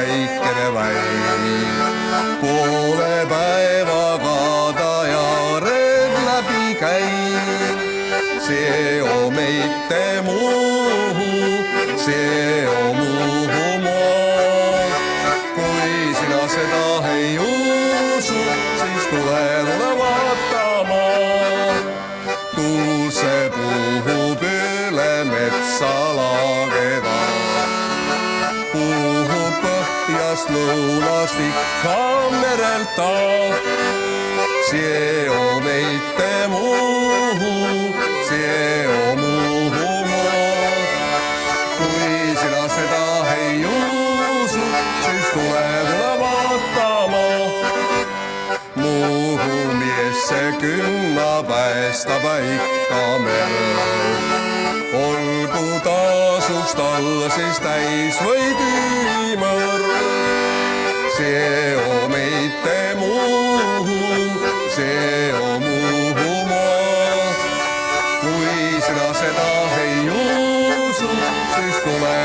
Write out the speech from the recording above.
väikene väin. Poole päevaga ta jaared läbi käib. See on mitte Muhu, see on Muhumaa. Kui sina seda ei usu, siis tule vaatama. Tuul see puhub üle metsalageda. Puhub põhjast lõunast ikka merelt ta. See on mitte Muhu, see on Muhumaa. Kui sina seda ei usu, siis tule vaatama. Muhu mies see künna päästab ikka merd. Olgu tasuks tal siis täis või tüümõrd. See on mitte Muhu, see on Muhumaa. Kui sina seda ei usu, siis tule